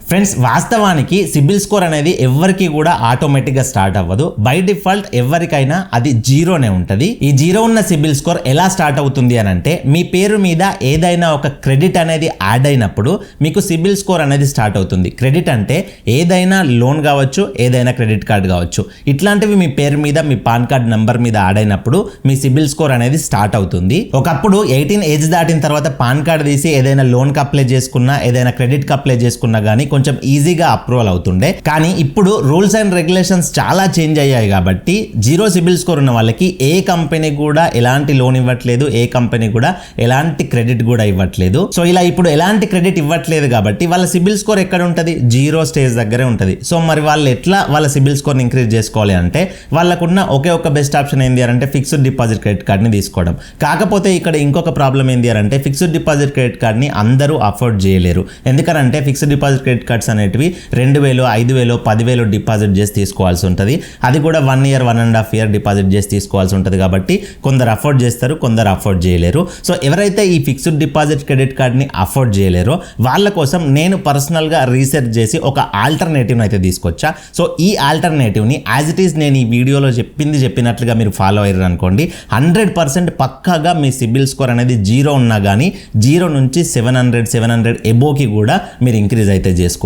Friends, వాస్తవానికి CIBIL score అనేది ఎవరికి కూడా ఆటోమేటిక్గా స్టార్ట్ అవ్వదు. బై డిఫాల్ట్ ఎవరికైనా అది జీరోనే ఉంటుంది. ఈ జీరో ఉన్న సిబిల్ స్కోర్ ఎలా స్టార్ట్ అవుతుంది అని అంటే, మీ పేరు మీద ఏదైనా ఒక క్రెడిట్ అనేది యాడ్ అయినప్పుడు మీకు సిబిల్ స్కోర్ అనేది స్టార్ట్ అవుతుంది. క్రెడిట్ అంటే ఏదైనా లోన్ కావచ్చు, ఏదైనా క్రెడిట్ కార్డ్ కావచ్చు. ఇట్లాంటివి మీ పేరు మీద, మీ పాన్ కార్డ్ నెంబర్ మీద యాడ్ అయినప్పుడు మీ సిబిల్ స్కోర్ అనేది స్టార్ట్ అవుతుంది. ఒకప్పుడు 18 ఏజ్ దాటిన తర్వాత పాన్ కార్డ్ తీసి ఏదైనా లోన్కి అప్లై చేసుకున్నా, ఏదైనా క్రెడిట్కి అప్లై చేసుకున్నా కానీ కొంచెం ఈజీగా అప్రూవల్ అవుతుండే. కానీ ఇప్పుడు రూల్స్ అండ్ రెగ్యులేషన్స్ చాలా చేంజ్ అయ్యాయి కాబట్టి జీరో సిబిల్ స్కోర్ ఉన్న వాళ్ళకి ఏ కంపెనీ కూడా ఎలాంటి లోన్ ఇవ్వట్లేదు, ఏ కంపెనీ కూడా ఎలాంటి క్రెడిట్ కూడా ఇవ్వట్లేదు. సో ఇలా ఇప్పుడు ఎలాంటి క్రెడిట్ ఇవ్వట్లేదు కాబట్టి వాళ్ళ సిబిల్ స్కోర్ ఎక్కడ ఉంటుంది? జీరో స్టేజ్ దగ్గరే ఉంటుంది. సో మరి వాళ్ళు ఎట్లా వాళ్ళ సిబిల్ స్కోర్ని ఇంక్రీజ్ చేసుకోవాలి అంటే, వాళ్ళకున్న ఒకే ఒక బెస్ట్ ఆప్షన్ ఏంటి అంటే ఫిక్స్డ్ డిపాజిట్ క్రెడిట్ కార్డ్ని తీసుకోవడం. కాకపోతే ఇక్కడ ఇంకొక ప్రాబ్లం ఏంటి అంటే, ఫిక్స్డ్ డిపాజిట్ క్రెడిట్ కార్డ్ని అందరూ అఫోర్డ్ చేయలేరు. ఎందుకంటే ఫిక్స్డ్ డిపాజిట్ క్రెడిట్ కార్డ్స్ అనేటివి 2000, 5000, 10,000 డిపాజిట్ చేసి తీసుకోవాల్సి ఉంటుంది. అది కూడా 1 year, 1.5 year డిపాజిట్ చేసి తీసుకోవాల్సి ఉంటుంది. కాబట్టి కొందరు అఫోర్డ్ చేస్తారు, కొందరు అఫోర్డ్ చేయలేరు. సో ఎవరైతే ఈ ఫిక్స్డ్ డిపాజిట్ క్రెడిట్ కార్డ్ని అఫోర్డ్ చేయలేరో వాళ్ళ కోసం నేను పర్సనల్గా రీసెర్చ్ చేసి ఒక ఆల్టర్నేటివ్ని అయితే తీసుకొచ్చా. సో ఈ ఆల్టర్నేటివ్ని యాజ్ ఇట్ ఈస్ నేను ఈ వీడియోలో చెప్పినట్లుగా మీరు ఫాలో అయ్యారు అనుకోండి, 100% పక్కాగా మీ సిబిల్ స్కోర్ అనేది జీరో ఉన్నా కానీ 0 నుంచి 700 ఎబోకి కూడా మీరు ఇంక్రీజ్ అయితే చేసుకోవచ్చు.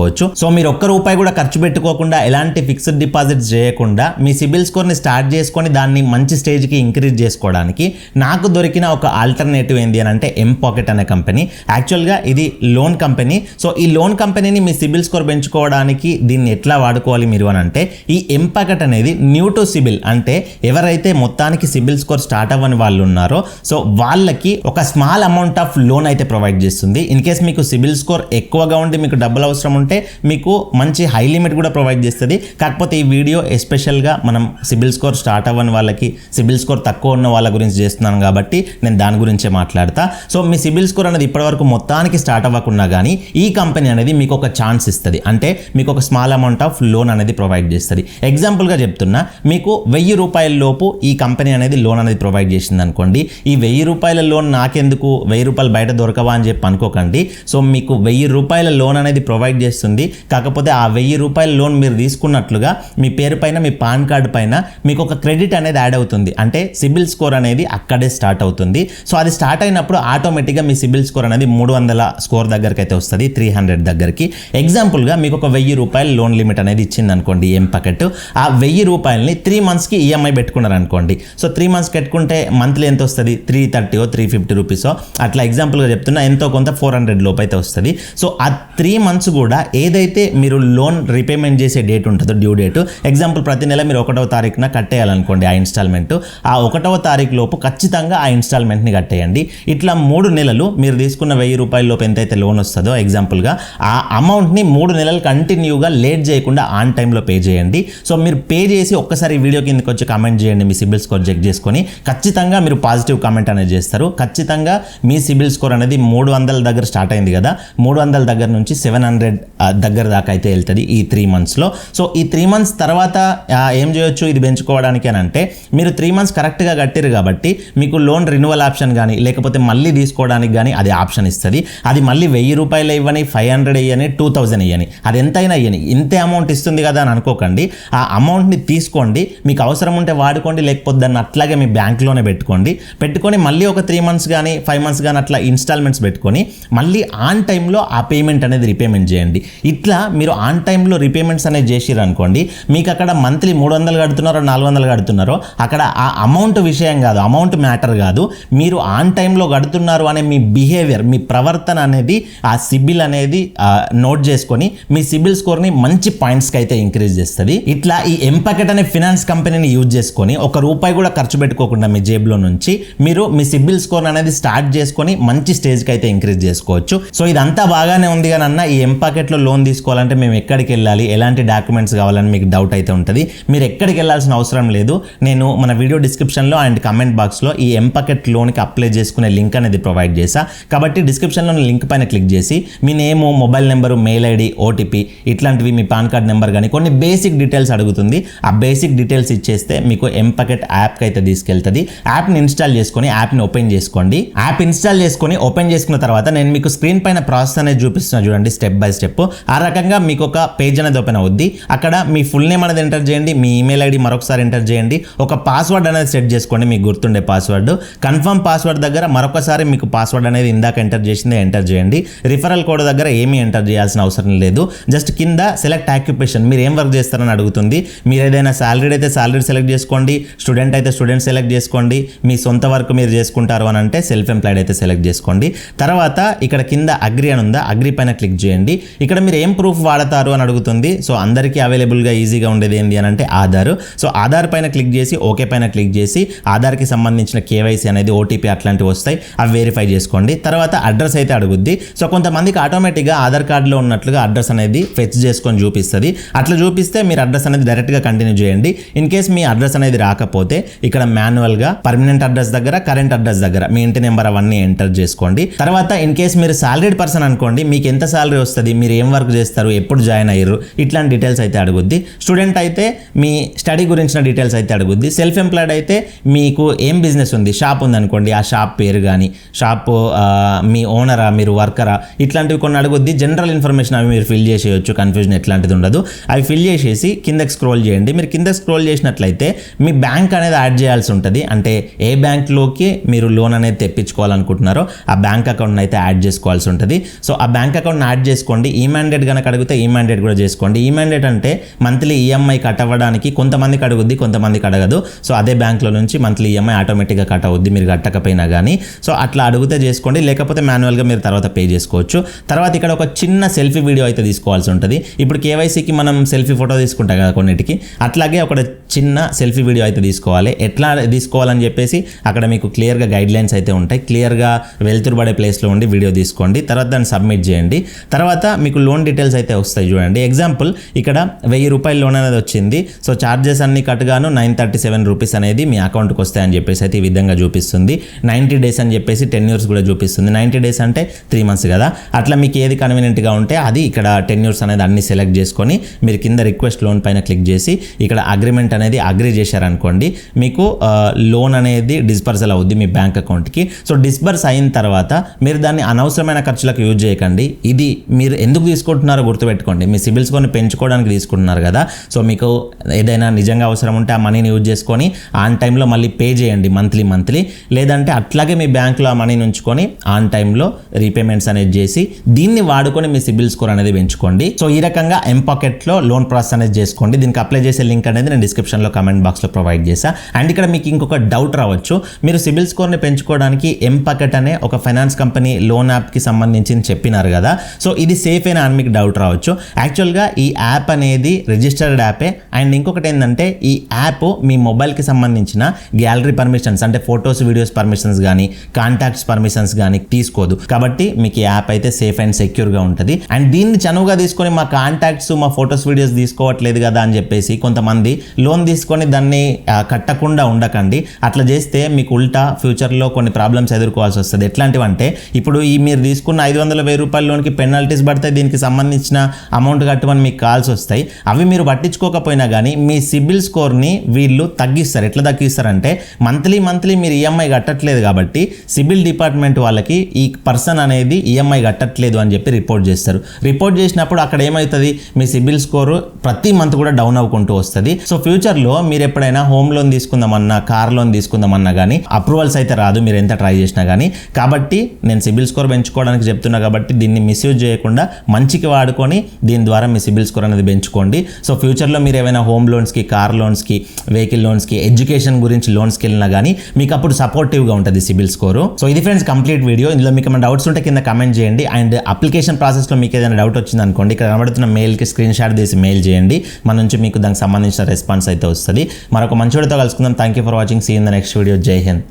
సో మీరు ఒక్క రూపాయి కూడా ఖర్చు పెట్టుకోకుండా, ఎలాంటి ఫిక్స్డ్ డిపాజిట్స్ చేయకుండా మీ సిబిల్ స్కోర్ని స్టార్ట్ చేసుకొని దాన్ని మంచి స్టేజ్కి ఇంక్రీజ్ చేసుకోవడానికి నాకు దొరికిన ఒక ఆల్టర్నేటివ్ ఏంటి అని అంటే ఎంపాకెట్ అనే కంపెనీ. యాక్చువల్గా ఇది లోన్ కంపెనీ. సో ఈ లోన్ కంపెనీని మీ సిబిల్ స్కోర్ పెంచుకోవడానికి దీన్ని ఎట్లా వాడుకోవాలి మీరు అని అంటే, ఈ ఎంపాకెట్ అనేది న్యూ టు సిబిల్ అంటే ఎవరైతే మొత్తానికి సిబిల్ స్కోర్ స్టార్ట్ అవ్వని వాళ్ళు ఉన్నారో సో వాళ్ళకి ఒక స్మాల్ అమౌంట్ ఆఫ్ లోన్ అయితే ప్రొవైడ్ చేస్తుంది. ఇన్ కేస్ మీకు సిబిల్ స్కోర్ ఎక్కువగా ఉండి మీకు డబ్బులు అవసరం ఉంటే మీకు మంచి హై లిమిట్ కూడా ప్రొవైడ్ చేస్తుంది. కాకపోతే ఈ వీడియో ఎస్పెషల్గా మనం సిబిల్ స్కోర్ స్టార్ట్ అవ్వని వాళ్ళకి, సిబిల్ స్కోర్ తక్కువ ఉన్న వాళ్ళ గురించి చేస్తున్నాను కాబట్టి నేను దాని గురించే మాట్లాడతా. సో మీ సిబిల్ స్కోర్ అనేది ఇప్పటివరకు మొత్తానికి స్టార్ట్ అవ్వకున్నా కానీ ఈ కంపెనీ అనేది మీకు ఒక ఛాన్స్ ఇస్తుంది. అంటే మీకు ఒక స్మాల్ అమౌంట్ ఆఫ్ లోన్ అనేది ప్రొవైడ్ చేస్తుంది. ఎగ్జాంపుల్గా చెప్తున్నా, మీకు 1000 రూపాయల లోపు ఈ కంపెనీ అనేది లోన్ అనేది ప్రొవైడ్ చేసింది అనుకోండి. ఈ 1000 రూపాయల లోన్ నాకెందుకు, 1000 రూపాయలు బయట దొరకవా అని చెప్పి అనుకోకండి. సో మీకు 1000 రూపాయల లోన్ అనేది ప్రొవైడ్ చేస్తుంది. కాకపోతే ఆ 1000 రూపాయల లోన్ మీరు తీసుకున్నట్లుగా మీ పేరు పైన, మీ పాన్ కార్డ్ పైన మీకు ఒక క్రెడిట్ అనేది యాడ్ అవుతుంది. అంటే సిబిల్ స్కోర్ అనేది అక్కడే స్టార్ట్ అవుతుంది. సో అది స్టార్ట్ అయినప్పుడు ఆటోమేటిక్గా మీ సిబిల్ స్కోర్ అనేది 300 స్కోర్ దగ్గరికి అయితే వస్తుంది, 300 దగ్గరికి. ఎగ్జాంపుల్గా మీకు ఒక 1000 రూపాయల లోన్ లిమిట్ అనేది ఇచ్చింది అనుకోండి ఎంపాకెట్. ఆ 1000 రూపాయలని 3 monthsకి ఈఎంఐ పెట్టుకున్నారు అనుకోండి. సో 3 months పెట్టుకుంటే మంత్లీ ఎంత వస్తుంది? 330 or 350 రూపీస్ అట్లా ఎగ్జాంపుల్గా చెప్తున్నా, ఎంతో కొంత 400 లోపు అయితే వస్తుంది. సో ఆ 3 months కూడా ఏదైతే మీరు లోన్ రీపేమెంట్ చేసే డేట్ ఉంటుందో, డ్యూ డేట్, ఎగ్జాంపుల్ ప్రతి నెల మీరు 1వ తారీఖున కట్టేయాలనుకోండి ఆ ఇన్స్టాల్మెంట్, ఆ 1వ తారీఖు లోపు ఖచ్చితంగా ఆ ఇన్స్టాల్మెంట్ని కట్టేయండి. ఇట్లా 3 నెలలు మీరు తీసుకున్న 1000 రూపాయల లోపు ఎంతైతే లోన్ వస్తుందో ఎగ్జాంపుల్గా ఆ అమౌంట్ని 3 నెలలు కంటిన్యూగా లేట్ చేయకుండా ఆన్ టైంలో పే చేయండి. సో మీరు పే చేసి ఒక్కసారి వీడియో కిందకి వచ్చి కామెంట్ చేయండి మీ సిబిల్ స్కోర్ చెక్ చేసుకొని. ఖచ్చితంగా మీరు పాజిటివ్ కామెంట్ అనేది చేస్తారు. ఖచ్చితంగా మీ సిబిల్ స్కోర్ అనేది 300 దగ్గర స్టార్ట్ అయింది కదా, 300 దగ్గర నుంచి 700 దగ్గర దాకా అయితే వెళ్తుంది ఈ 3 monthsలో. సో ఈ 3 months తర్వాత ఏం చేయొచ్చు ఇది పెంచుకోవడానికి అని అంటే, మీరు 3 months కరెక్ట్గా కట్టారు కాబట్టి మీకు లోన్ రిన్యువల్ ఆప్షన్ కానీ లేకపోతే మళ్ళీ తీసుకోవడానికి కానీ అది ఆప్షన్ ఇస్తుంది. అది మళ్ళీ 1000 రూపాయలు ఇవ్వని, 500 ఇవ్వని, 2000 ఇవ్వని, అది ఎంతైనా ఇవ్వని, ఇంతే అమౌంట్ ఇస్తుంది కదా అని అనుకోకండి. ఆ అమౌంట్ని తీసుకోండి, మీకు అవసరం ఉంటే వాడుకోండి, లేకపోతే దాన్ని అట్లాగే మీ బ్యాంక్లోనే పెట్టుకొని మళ్ళీ ఒక 3 months కానీ 5 months కానీ అట్లా ఇన్స్టాల్మెంట్స్ పెట్టుకొని మళ్ళీ ఆన్ టైంలో ఆ పేమెంట్ అనేది రీపేమెంట్ చేయండి. ఇట్లా మీరు ఆన్ టైంలో రీపేమెంట్స్ అనేది చేసిరు అనుకోండి, మీకు అక్కడ మంత్లీ 300 కడుతున్నారో 400 కడుతున్నారో అక్కడ ఆ అమౌంట్ విషయం కాదు, అమౌంట్ మ్యాటర్ కాదు. మీరు ఆన్ టైంలో కడుతున్నారు అనే మీ బిహేవియర్, మీ ప్రవర్తన అనేది ఆ సిబిల్ అనేది నోట్ చేసుకొని మీ సిబిల్ స్కోర్ని మంచి పాయింట్స్కి అయితే ఇంక్రీజ్ చేస్తుంది. ఇట్లా ఈ ఎంపాకెట్ అనే ఫినాన్స్ కంపెనీని యూజ్ చేసుకొని 1 రూపాయి కూడా ఖర్చు పెట్టుకోకుండా మీ జేబులో నుంచి మీరు మీ సిబిల్ స్కోర్ అనేది స్టార్ట్ చేసుకొని మంచి స్టేజ్కి అయితే ఇంక్రీజ్ చేసుకోవచ్చు. సో ఇదంతా బాగానే ఉంది కానీ అన్న, ఈ ఎంపాకెట్లో లోన్ తీసుకోవాలంటే మేము ఎక్కడికి వెళ్ళాలి, ఎలాంటి డాక్యుమెంట్స్ కావాలని మీకు డౌట్ అయితే ఉంటుంది. మీరు ఎక్కడికి వెళ్ళాల్సిన అవసరం లేదు. నేను మన వీడియో డిస్క్రిప్షన్లో అండ్ కమెంట్ బాక్స్లో ఈ ఎంపాకెట్ లోన్కి అప్లై చేసుకునే లింక్ అనేది ప్రొవైడ్ చేశా. కాబట్టి డిస్క్రిప్షన్లో లింక్ పైన క్లిక్ చేసి మీ name, mobile number, mail ID, OTP ఇట్లాంటివి, మీ పాన్ కార్డ్ నెంబర్ కానీ కొన్ని బేసిక్ డీటెయిల్స్ అడుగుతుంది. ఆ బేసిక్ డీటెయిల్స్ ఇచ్చేస్తే మీకు ఎంపాకెట్ యాప్కి అయితే తీసుకెళ్తుంది. యాప్ని ఇన్స్టాల్ చేసుకొని యాప్ని ఓపెన్ చేసుకోండి. యాప్ ఇన్స్టాల్ చేసుకొని ఓపెన్ చేసుకున్న తర్వాత నేను మీకు స్క్రీన్ పైన ప్రాసెస్ అనేది చూపిస్తున్నా చూడండి, స్టెప్ బై స్టెప్. ఆ రకంగా మీకు ఒక పేజ్ అనేది ఓపెన్ అవుద్ది. అక్కడ మీ ఫుల్ నేమ్ అనేది ఎంటర్ చేయండి, మీ ఈమెయిల్ ఐడి మరొకసారి ఎంటర్ చేయండి, ఒక పాస్వర్డ్ అనేది సెట్ చేసుకోండి, మీకు గుర్తుండే పాస్వర్డ్. కన్ఫర్మ్ పాస్వర్డ్ దగ్గర మరొకసారి మీకు పాస్వర్డ్ అనేది ఇందాక ఎంటర్ చేసిందే ఎంటర్ చేయండి. రిఫరల్ కోడ్ దగ్గర ఏమీ ఎంటర్ చేయాల్సిన అవసరం లేదు. జస్ట్ కింద సెలెక్ట్ ఆక్యుపేషన్, మీరు ఏం వర్క్ చేస్తారని అడుగుతుంది. మీరు ఏదైనా సాలరీడ్ అయితే సాలరీ సెలెక్ట్ చేసుకోండి, స్టూడెంట్ అయితే స్టూడెంట్ సెలెక్ట్ చేసుకోండి, మీ సొంత వర్క్ మీరు చేసుకుంటారు అని అంటే సెల్ఫ్ ఎంప్లాయిడ్ అయితే సెలెక్ట్ చేసుకోండి. తర్వాత ఇక్కడ కింద అగ్రి అని ఉందా, అగ్రి పైన క్లిక్ చేయండి. ఇక్కడ మీరు ఏం ప్రూఫ్ వాడతారు అని అడుగుతుంది. సో అందరికీ అవైలబుల్గా ఈజీగా ఉండేది ఏంటి అని అంటే ఆధార్. సో ఆధార్ పైన క్లిక్ చేసి ఓకే పైన క్లిక్ చేసి ఆధార్కి సంబంధించిన కేవైసీ అనేది ఓటీపీ అట్లాంటివి వస్తాయి, అవి వెరిఫై చేసుకోండి. తర్వాత అడ్రస్ అయితే అడుగుద్ది. సో కొంతమందికి ఆటోమేటిక్గా ఆధార్ కార్డులో ఉన్నట్లుగా అడ్రస్ అనేది ఫెచ్ చేసుకొని చూపిస్తుంది. అట్లా చూపిస్తే మీరు అడ్రస్ అనేది డైరెక్ట్గా కంటిన్యూ చేయండి. ఇన్ కేస్ మీ అడ్రస్ అనేది రాకపోతే ఇక్కడ మాన్యువల్గా పర్మనెంట్ అడ్రస్ దగ్గర, కరెంట్ అడ్రస్ దగ్గర మీ ఇంటి నెంబర్ అవన్నీ ఎంటర్ చేసుకోండి. తర్వాత ఇన్ కేస్ మీరు సాలరీడ్ పర్సన్ అనుకోండి, మీకు ఎంత సాలరీ వస్తుంది, మీరు ఏం వర్క్ చేస్తారు, ఎప్పుడు జాయిన్ అయ్యారు, ఇట్లాంటి డీటెయిల్స్ అయితే అడుగుద్ది. స్టూడెంట్ అయితే మీ స్టడీ గురించిన డీటెయిల్స్ అయితే అడుగుద్ది. సెల్ఫ్ ఎంప్లాయిడ్ అయితే మీకు ఏం బిజినెస్ ఉంది, షాప్ ఉంది అనుకోండి, ఆ షాప్ పేరు కానీ, షాప్ మీ ఓనరా, మీరు వర్కరా, ఇట్లాంటివి కొన్ని అడుగుద్ది. జనరల్ ఇన్ఫర్మేషన్ అవి మీరు ఫిల్ చేసేయచ్చు, కన్ఫ్యూజన్ ఎట్లాంటిది ఉండదు. అవి ఫిల్ చేసేసి కిందకి స్క్రోల్ చేయండి. మీరు కిందకి స్క్రోల్ చేసినట్లయితే మీ బ్యాంక్ అనేది యాడ్ చేయాల్సి ఉంటుంది. అంటే ఏ బ్యాంక్లోకి మీరు లోన్ అనేది తెప్పించుకోవాలనుకుంటున్నారో ఆ బ్యాంక్ అకౌంట్ అయితే యాడ్ చేసుకోవాల్సి ఉంటుంది. సో ఆ బ్యాంక్ అకౌంట్ యాడ్ చేసుకోండి. ఈ మ్యాండేట్ కనుక అడిగితే ఈ మ్యాండేట్ కూడా చేసుకోండి. ఈ మ్యాండేట్ అంటే మంత్లీ ఈఎంఐ కట్ అవ్వడానికి కొంతమందికి అడుగుద్ది, కొంతమందికి అడగదు. సో అదే బ్యాంక్లో నుంచి మంత్లీ ఈఎంఐ ఆటోమేటిక్గా కట్ అవుద్ది మీరు కట్టకపోయినా కానీ. సో అట్లా అడిగితే చేసుకోండి, లేకపోతే మాన్యువల్గా మీరు తర్వాత పే చేసుకోవచ్చు. తర్వాత ఇక్కడ ఒక చిన్న సెల్ఫీ వీడియో అయితే తీసుకోవాల్సి ఉంటుంది. ఇప్పుడు కేవైసీకి మనం సెల్ఫీ ఫోటో తీసుకుంటాం కదా కొన్నిటికి, అట్లాగే ఒక చిన్న సెల్ఫీ వీడియో అయితే తీసుకోవాలి. ఎట్లా తీసుకోవాలని చెప్పేసి అక్కడ మీకు క్లియర్గా గైడ్ లైన్స్ అయితే ఉంటాయి. క్లియర్గా వెళ్తురు పడే ప్లేస్లో ఉండి వీడియో తీసుకోండి. తర్వాత దాన్ని సబ్మిట్ చేయండి. తర్వాత మీకు లోన్ డీటెయిల్స్ అయితే వస్తాయి చూడండి. ఎగ్జాంపుల్ ఇక్కడ 1000 రూపాయల లోన్ అనేది వచ్చింది. సో ఛార్జెస్ అన్ని కట్టుగాను 937 రూపీస్ అనేది మీ అకౌంట్కి వస్తాయని చెప్పేసి అయితే ఈ విధంగా చూపిస్తుంది. 90 డేస్ అని చెప్పేసి 10 years కూడా చూపిస్తుంది. 90 డేస్ అంటే 3 months కదా. అట్లా మీకు ఏది కన్వీనియంట్గా ఉంటే అది ఇక్కడ 10 years అనేది అన్ని సెలెక్ట్ చేసుకొని మీరు కింద రిక్వెస్ట్ లోన్ పైన క్లిక్ చేసి ఇక్కడ అగ్రిమెంట్ అనేది అగ్రి చేశారనుకోండి, మీకు లోన్ అనేది డిస్బర్సల్ అవుద్ది మీ బ్యాంక్ అకౌంట్కి. సో డిస్బర్స్ అయిన తర్వాత మీరు దాన్ని అనవసరమైన ఖర్చులకు యూజ్ చేయకండి. ఇది మీరు ఎందుకు తీసుకుంటున్నారో గుర్తుపెట్టుకోండి. మీ సిబిల్ స్కోర్ని పెంచుకోవడానికి తీసుకుంటున్నారు కదా. సో మీకు ఏదైనా నిజంగా అవసరం ఉంటే ఆ మనీని యూజ్ చేసుకొని ఆన్ టైంలో మళ్ళీ పే చేయండి మంత్లీ. లేదంటే అట్లాగే మీ బ్యాంక్లో ఆ మనీని ఉంచుకొని ఆన్ టైంలో రీపేమెంట్స్ అనేది చేసి దీన్ని వాడుకొని మీ సిబిల్ స్కోర్ అనేది పెంచుకోండి. సో ఈ రకంగా ఎంపాకెట్లో లోన్ ప్రాసెస్ అనేది చేసుకోండి. దీనికి అప్లై చేసే లింక్ అనేది నేను డిస్క్రిప్షన్లో కామెంట్ బాక్స్లో ప్రొవైడ్ చేశా. అండ్ ఇక్కడ మీకు ఇంకొక డౌట్ రావచ్చు, మీరు సిబిల్ స్కోర్ని పెంచుకోవడానికి ఎంపాకెట్ అనే ఒక ఫైనాన్స్ కంపెనీ లోన్ యాప్కి సంబంధించి చెప్పినారు కదా. సో ఇది సేఫ్ అయినా అని మీకు డౌట్ రావచ్చు. యాక్చువల్గా ఈ యాప్ అనేది రిజిస్టర్డ్ యాపే. అండ్ ఇంకొకటి ఏంటంటే ఈ యాప్ మీ మొబైల్కి సంబంధించిన గ్యాలరీ పర్మిషన్స్ అంటే ఫొటోస్ వీడియోస్ పర్మిషన్స్ కానీ కాంటాక్ట్స్ పర్మిషన్స్ కానీ తీసుకోదు. కాబట్టి మీకు ఈ యాప్ అయితే సేఫ్ అండ్ సెక్యూర్గా ఉంటుంది. అండ్ దీన్ని చనువుగా తీసుకొని మా కాంటాక్ట్స్ మా ఫొటోస్ వీడియోస్ తీసుకోవట్లేదు కదా అని చెప్పేసి కొంతమంది లోన్ తీసుకొని దాన్ని కట్టకుండా ఉండకండి. అట్లా చేస్తే మీకు ఉల్టా ఫ్యూచర్లో కొన్ని ప్రాబ్లమ్స్ ఎదుర్కోవాల్సి వస్తుంది. ఎట్లాంటివంటే ఇప్పుడు ఈ మీరు తీసుకున్న 500,000 రూపాయల లోన్కి పెనాల్టీస్ పడతాయి, దీనికి సంబంధించిన అమౌంట్ కట్టమని మీకు కాల్స్ వస్తాయి. అవి మీరు పట్టించుకోకపోయినా కానీ మీ సిబిల్ స్కోర్ని వీళ్ళు తగ్గిస్తారు. ఎట్లా తగ్గిస్తారంటే మంత్లీ మీరు ఈఎంఐ కట్టట్లేదు కాబట్టి సిబిల్ డిపార్ట్మెంట్ వాళ్ళకి ఈ పర్సన్ అనేది ఈఎంఐ కట్టట్లేదు అని చెప్పి రిపోర్ట్ చేస్తారు. రిపోర్ట్ చేసినప్పుడు అక్కడ ఏమవుతుంది, మీ సిబిల్ స్కోరు ప్రతి మంత్ కూడా డౌన్ అవ్వుకుంటూ వస్తుంది. సో ఫ్యూచర్లో మీరు ఎప్పుడైనా హోమ్ లోన్ తీసుకుందామన్నా, కార్ లోన్ తీసుకుందామన్నా కానీ అప్రూవల్స్ అయితే రాదు మీరు ఎంత ట్రై చేసినా కానీ. కాబట్టి నేను సిబిల్ స్కోర్ పెంచుకోవడానికి చెప్తున్నా కాబట్టి దీన్ని మిస్యూజ్ చేయకుండా మంచికి వాడుకొని దీని ద్వారా మీ సిబిల్ స్కోర్ అనేది పెంచుకోండి. సో ఫ్యూచర్లో మీరు ఏమైనా హోమ్ లోన్స్కి, కార్ లోన్స్కి, వెహికల్ లోన్స్కి, ఎడ్యుకేషన్ గురించి లోన్స్కి వెళ్ళినా కానీ మీకు అప్పుడు సపోర్టివ్గా ఉంటుంది సిబిల్ స్కోరు. సో ఇది ఫ్రెండ్స్ కంప్లీట్ వీడియో. ఇందులో మీకు ఏమైనా డౌట్స్ ఉంటే కింద కమెంట్ చేయండి. అండ్ అప్లికేషన్ ప్రాసెస్లో మీకు ఏదైనా డౌట్ వచ్చింది అనుకోండి, ఇక్కడ కనబడుతున్న మెయిల్కి స్క్రీన్ షాట్ తీసి మెయిల్ చేయండి. మన నుంచి మీకు దానికి సంబంధించిన రెస్పాన్స్ అయితే వస్తుంది. మరొక మంచి వీడియోతో కలుసుకుందాం. Thank you for watching. See in the next video. జై హింద్.